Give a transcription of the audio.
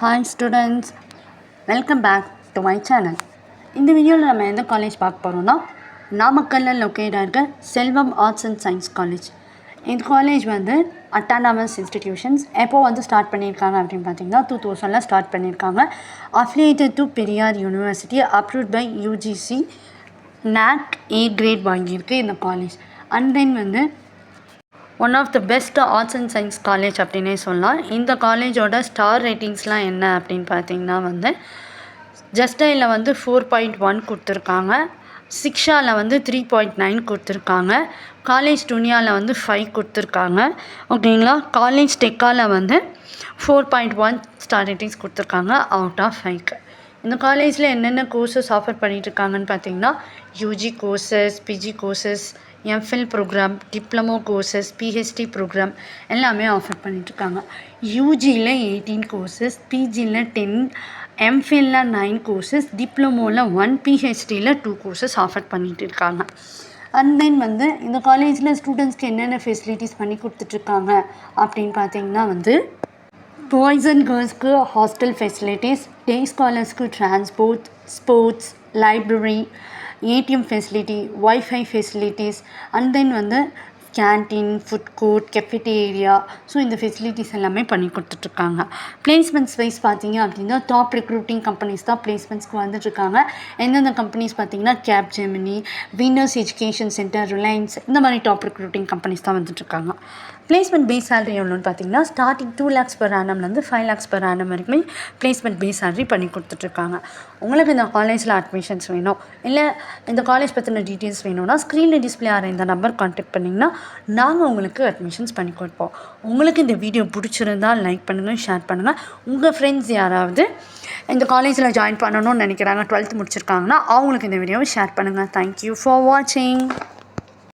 Hi students, welcome back to my channel. இந்த வீடியோவில் நம்ம எந்த காலேஜ் பார்க்க போகிறோம்னா நாமக்கல்லில் லொக்கேட்டாக இருக்க Selvam arts and science college. இந்த காலேஜ் வந்து அட்டானமஸ் இன்ஸ்டிடியூஷன்ஸ் எப்போ ஸ்டார்ட் பண்ணியிருக்காங்க அப்படின்னு பார்த்தீங்கன்னா 2000 ஸ்டார்ட் பண்ணியிருக்காங்க. Affiliated to Periyar university, approved by UGC, NAC A grade வாங்கியிருக்கு இந்த college. And then one of the best arts and science college அப்படின்னே சொல்லலாம். இந்த காலேஜோட ஸ்டார் ரேட்டிங்ஸ்லாம் என்ன அப்படின்னு பார்த்தீங்கன்னா ஜஸ்டையில் 4.1 கொடுத்துருக்காங்க, சிக்ஷாவில் 3.9 கொடுத்துருக்காங்க, காலேஜ் துனியாவில் 5 கொடுத்துருக்காங்க. ஓகேங்களா. காலேஜ் டெக்காவில் 4.1 ஸ்டார் ரேட்டிங்ஸ் கொடுத்துருக்காங்க அவுட் ஆஃப் 5. இந்த காலேஜில் என்னென்ன கோர்சஸ் ஆஃபர் பண்ணிகிட்ருக்காங்கன்னு பார்த்தீங்கன்னா UG courses, PG courses, MPhil program, diploma courses, PhD program எல்லாமே ஆஃபர் பண்ணிகிட்ருக்காங்க. யூஜியில் 18 கோர்சஸ், பிஜியில் 10, எம்ஃபில்ல 9 கோர்சஸ், டிப்ளமோவில் 1, பிஹெச்டியில் 2 கோர்சஸ் ஆஃபர் பண்ணிகிட்டு இருக்காங்க. அண்ட் தென் இந்த காலேஜில் ஸ்டூடெண்ட்ஸ்க்கு என்னென்ன ஃபெசிலிட்டிஸ் பண்ணி கொடுத்துட்ருக்காங்க அப்படின்னு பார்த்தீங்கன்னா பாய்ஸ் அண்ட் கேர்ள்ஸ்க்கு ஹாஸ்டல் ஃபெசிலிட்டிஸ், டே ஸ்காலர்ஸ்க்கு transport, sports, library, ATM facility, wifi facilities, and then canteen, food court, cafeteria. So இந்த ஃபெசிலிட்டிஸ் எல்லாமே பண்ணி கொடுத்துட்ருக்காங்க. பிளேஸ்மெண்ட்ஸ் வைஸ் பார்த்தீங்க அப்படின்னா டாப் ரெக்ரூட்டிங் கம்பெனிஸ் தான் பிளேஸ்மெண்ட்ஸ்க்கு வந்துட்டுருக்காங்க. எந்தெந்த கம்பெனிஸ் பார்த்தீங்கன்னா Capgemini, winners education centre, Reliance, இந்த மாதிரி டாப் ரெக்ரூட்டிங் கம்பெனிஸ் தான் வந்துட்டுருக்காங்க. பிளேஸ்மெண்ட் பேஸ் சேலரி எவ்வளோன்னு பார்த்தீங்கன்னா starting 2 lakhs per annum 5 lakhs per annum வரைக்குமே பிளேஸ்மெண்ட் பேஸ் சேலரி பண்ணி கொடுத்துட்ருக்காங்க. உங்களுக்கு இந்த காலேஜில் அட்மிஷன்ஸ் வேணும், இல்லை இந்த காலேஜ் பற்றின டீட்டெயில்ஸ் வேணும்னா ஸ்க்ரீனில் டிஸ்பிளே ஆகிற இந்த நம்பர் கான்டாக்ட் பண்ணிங்கன்னா நாங்கள் உங்களுக்கு அட்மிஷன்ஸ் பண்ணி கொடுப்போம். உங்களுக்கு இந்த வீடியோ பிடிச்சிருந்தால் லைக் பண்ணுங்கள், ஷேர் பண்ணுங்கள். உங்கள் ஃப்ரெண்ட்ஸ் யாராவது இந்த காலேஜில் ஜாயின் பண்ணணும்னு நினைக்கிறாங்க, 12th முடிச்சிருக்காங்கன்னா அவங்களுக்கு இந்த வீடியோவை ஷேர் பண்ணுங்கள். தேங்க்யூ ஃபார் வாட்சிங்.